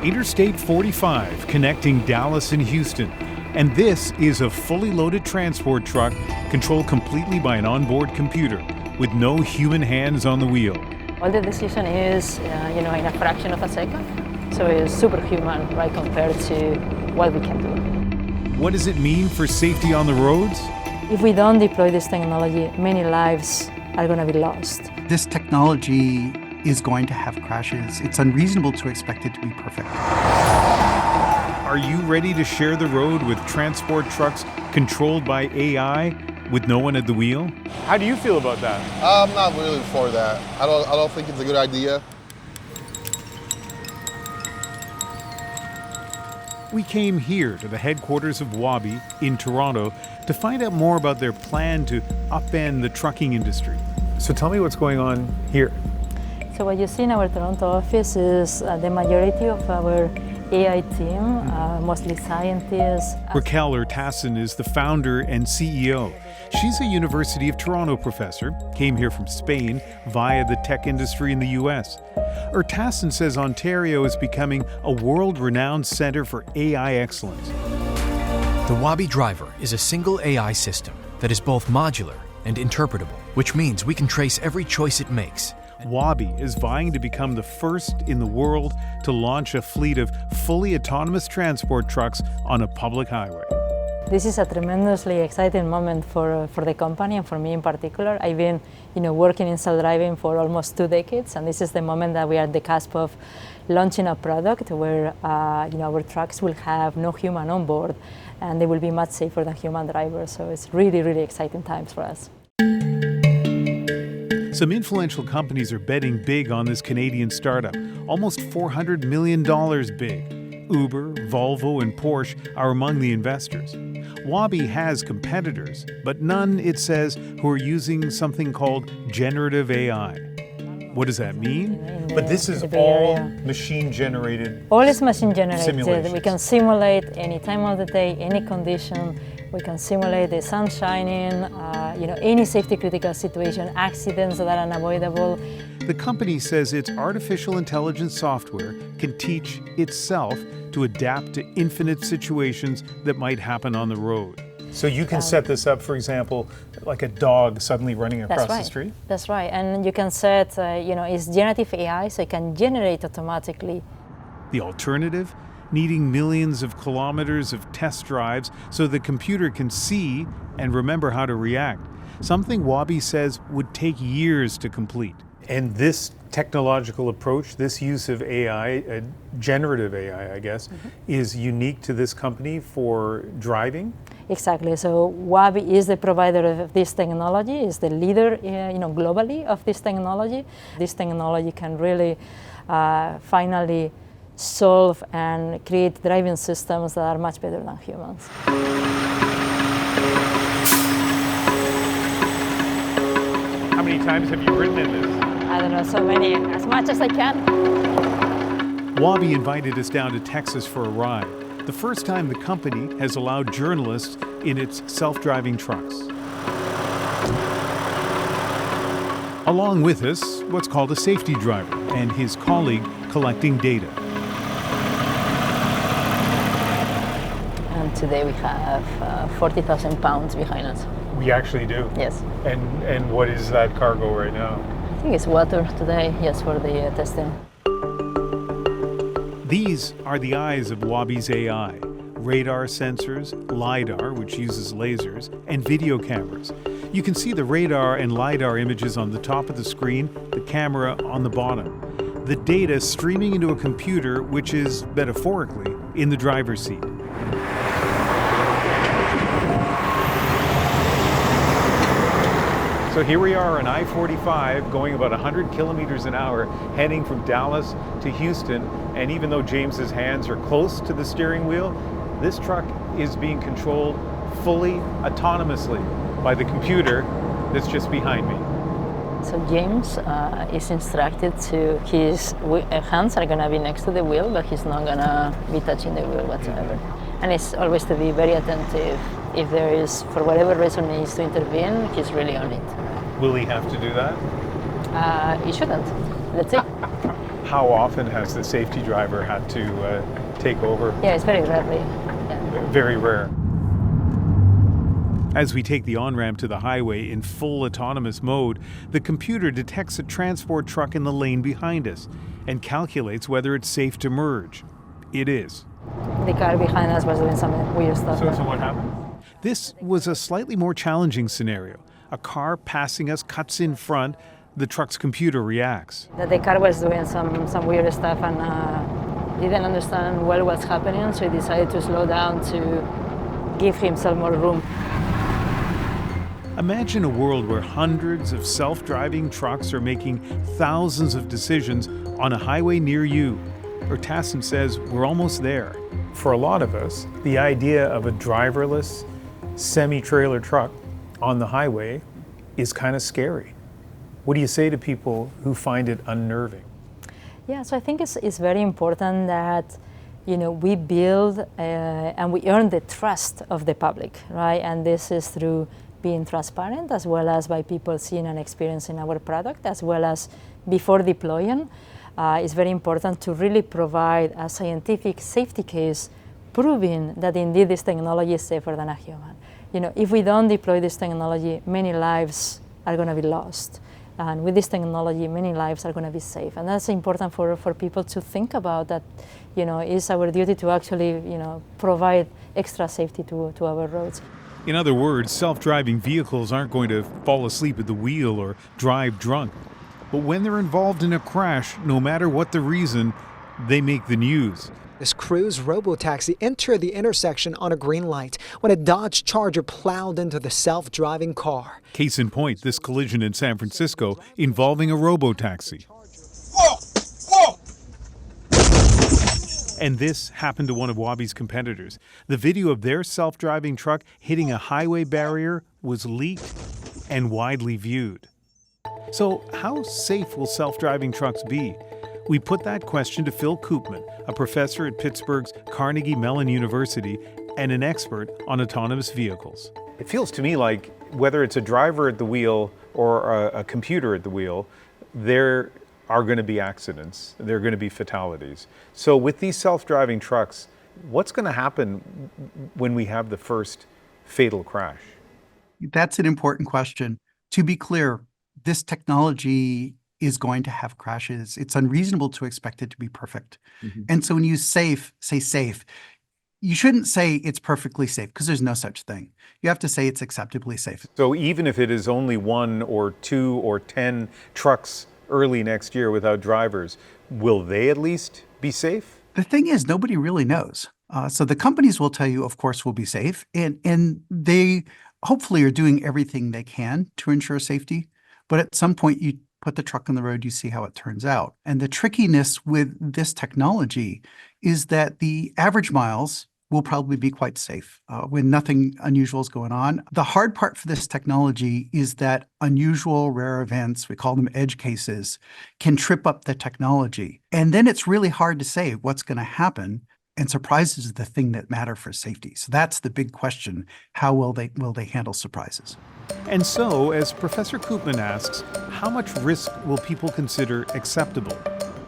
Interstate 45 connecting Dallas and Houston. And this is a fully loaded transport truck controlled completely by an onboard computer with no human hands on the wheel. All the decision is, in a fraction of a second. So it's superhuman, right, compared to what we can do. What does it mean for safety on the roads? If we don't deploy this technology, many lives are going to be lost. This technology is going to have crashes. It's unreasonable to expect it to be perfect. Are you ready to share the road with transport trucks controlled by AI with no one at the wheel? How do you feel about that? I'm not really for that. I don't think it's a good idea. We came here to the headquarters of Waabi in Toronto to find out more about their plan to upend the trucking industry. So tell me what's going on here. So what you see in our Toronto office is the majority of our AI team, mostly scientists. Raquel Arsenault is the founder and CEO. She's a University of Toronto professor, came here from Spain via the tech industry in the US. Arsenault says Ontario is becoming a world-renowned center for AI excellence. The Waabi Driver is a single AI system that is both modular and interpretable, which means we can trace every choice it makes. Waabi is vying to become the first in the world to launch a fleet of fully autonomous transport trucks on a public highway. This is a tremendously exciting moment for the company and for me in particular. I've been working in self-driving for almost 2 decades, and this is the moment that we are at the cusp of launching a product where our trucks will have no human on board and they will be much safer than human drivers. So it's really, really exciting times for us. Some influential companies are betting big on this Canadian startup, almost $400 million big. Uber, Volvo, and Porsche are among the investors. Waabi has competitors, but none, it says, who are using something called generative AI. What does that mean? But this is all machine-generated. All is machine-generated. Simulations. We can simulate any time of the day, any condition. We can simulate the sun shining, any safety-critical situation, accidents that are unavoidable. The company says its artificial intelligence software can teach itself to adapt to infinite situations that might happen on the road. So you can set this up, for example, like a dog suddenly running across the street? That's right. And you can set, it's generative AI, so it can generate automatically. The alternative? Needing millions of kilometers of test drives so the computer can see and remember how to react. Something Waabi says would take years to complete. And this technological approach, this use of AI, generative AI, I guess, is unique to this company for driving? Exactly. So Waabi is the provider of this technology, is the leader, globally of this technology. This technology can really finally solve and create driving systems that are much better than humans. How many times have you ridden in this? I don't know, so many, as much as I can. Waabi invited us down to Texas for a ride. The first time the company has allowed journalists in its self-driving trucks. Along with us, what's called a safety driver and his colleague collecting data. And today we have 40,000 pounds behind us. We actually do? Yes. And what is that cargo right now? I think it's water today, yes, for the testing. These are the eyes of Waabi's AI. Radar sensors, LiDAR, which uses lasers, and video cameras. You can see the radar and LiDAR images on the top of the screen, the camera on the bottom. The data streaming into a computer, which is, metaphorically, in the driver's seat. So here we are on I-45 going about 100 kilometers an hour, heading from Dallas to Houston. And even though James's hands are close to the steering wheel, this truck is being controlled fully autonomously by the computer that's just behind me. So James is instructed to, his hands are gonna be next to the wheel, but he's not gonna be touching the wheel whatsoever. And it's always to be very attentive. If there is, for whatever reason, he needs to intervene, he's really on it. Will he have to do that? He shouldn't. Let's see. How often has the safety driver had to take over? Yeah, it's very rarely. Yeah. Very rare. As we take the on-ramp to the highway in full autonomous mode, the computer detects a transport truck in the lane behind us and calculates whether it's safe to merge. It is. The car behind us was doing some weird stuff. So what happened? This was a slightly more challenging scenario. A car passing us cuts in front. The truck's computer reacts. That the car was doing some weird stuff and didn't understand well what's happening, so he decided to slow down to give himself more room. Imagine a world where hundreds of self-driving trucks are making thousands of decisions on a highway near you. Tassim says we're almost there. For a lot of us, the idea of a driverless semi-trailer truck on the highway is kind of scary. What do you say to people who find it unnerving? Yeah, so I think it's very important that we build and we earn the trust of the public, right? And this is through being transparent, as well as by people seeing and experiencing our product, as well as before deploying. It's very important to really provide a scientific safety case proving that indeed this technology is safer than a human. If we don't deploy this technology, many lives are going to be lost. And with this technology, many lives are going to be safe. And that's important for people to think about that, it's our duty to actually, provide extra safety to our roads. In other words, self-driving vehicles aren't going to fall asleep at the wheel or drive drunk. But when they're involved in a crash, no matter what the reason, they make the news. This Cruise robotaxi entered the intersection on a green light when a Dodge Charger plowed into the self-driving car. Case in point, this collision in San Francisco involving a robotaxi. Whoa! Whoa! And this happened to one of Waabi's competitors. The video of their self-driving truck hitting a highway barrier was leaked and widely viewed. So how safe will self-driving trucks be? We put that question to Phil Koopman, a professor at Pittsburgh's Carnegie Mellon University and an expert on autonomous vehicles. It feels to me like whether it's a driver at the wheel or a computer at the wheel, there are going to be accidents, there are going to be fatalities. So with these self-driving trucks, what's going to happen when we have the first fatal crash? That's an important question. To be clear, this technology is going to have crashes. It's unreasonable to expect it to be perfect. Mm-hmm. And so when you say safe, you shouldn't say it's perfectly safe because there's no such thing. You have to say it's acceptably safe. So even if it is only 1 or 2 or 10 trucks early next year without drivers, will they at least be safe? The thing is, nobody really knows. So the companies will tell you, of course, we'll be safe. And they hopefully are doing everything they can to ensure safety. But at some point, you put the truck on the road, you see how it turns out. And the trickiness with this technology is that the average miles will probably be quite safe when nothing unusual is going on. The hard part for this technology is that unusual rare events, we call them edge cases, can trip up the technology. And then it's really hard to say what's going to happen. And surprises are the thing that matter for safety. So that's the big question. How will they handle surprises? And so, as Professor Koopman asks, how much risk will people consider acceptable?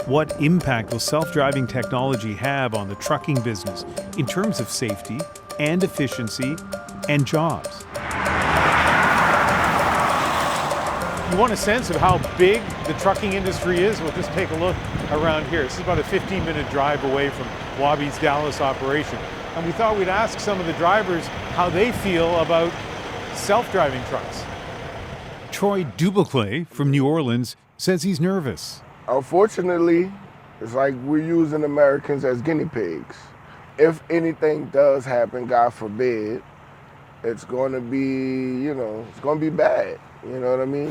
What impact will self-driving technology have on the trucking business in terms of safety and efficiency and jobs? You want a sense of how big the trucking industry is? We'll just take a look around here. This is about a 15-minute drive away from Waabi's Dallas operation. And we thought we'd ask some of the drivers how they feel about self-driving trucks. Troy Duboclet from New Orleans says he's nervous. Unfortunately, it's like we're using Americans as guinea pigs. If anything does happen, God forbid, it's going to be, it's going to be bad. You know what I mean?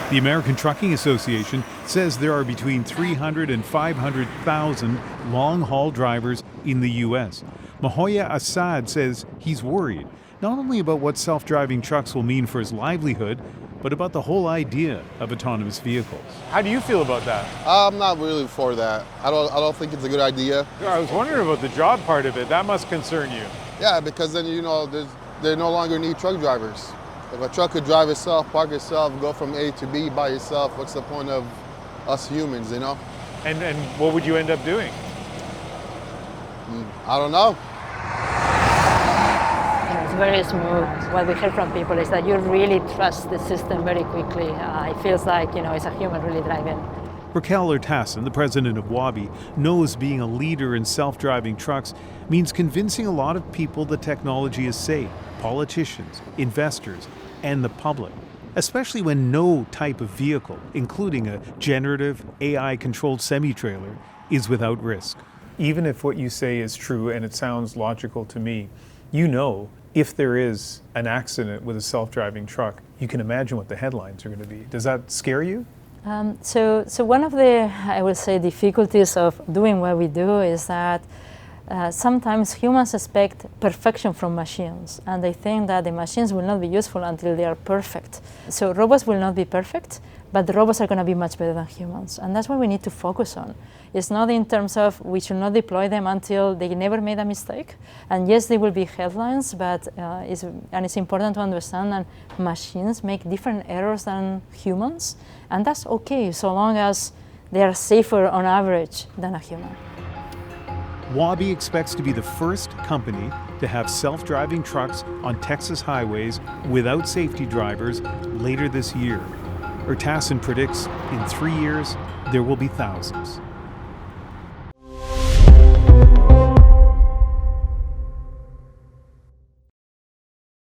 The American Trucking Association says there are between 300 and 500,000 long-haul drivers in the U.S. Mahoya Assad says he's worried, not only about what self-driving trucks will mean for his livelihood, but about the whole idea of autonomous vehicles. How do you feel about that? I'm not really for that. I don't think it's a good idea. I was wondering about the job part of it. That must concern you. Yeah, because then, they no longer need truck drivers. If a truck could drive itself, park itself, go from A to B by itself, what's the point of us humans, you know? And what would you end up doing? I don't know. It's very smooth. What we hear from people is that you really trust the system very quickly. It feels like, it's a human really driving. Raquel Urtasun, the president of Wabi, knows being a leader in self-driving trucks means convincing a lot of people the technology is safe, politicians, investors, and the public, especially when no type of vehicle, including a generative, AI-controlled semi-trailer, is without risk. Even if what you say is true, and it sounds logical to me, if there is an accident with a self-driving truck, you can imagine what the headlines are going to be. Does that scare you? So one of the, I would say, difficulties of doing what we do is that sometimes humans expect perfection from machines, and they think that the machines will not be useful until they are perfect. So robots will not be perfect, but the robots are going to be much better than humans, and that's what we need to focus on. It's not in terms of we should not deploy them until they never made a mistake, and yes, they will be headlines, but it's important to understand that machines make different errors than humans, and that's okay so long as they are safer on average than a human. Wabi expects to be the first company to have self-driving trucks on Texas highways without safety drivers later this year. Urtasun predicts in 3 years, there will be thousands.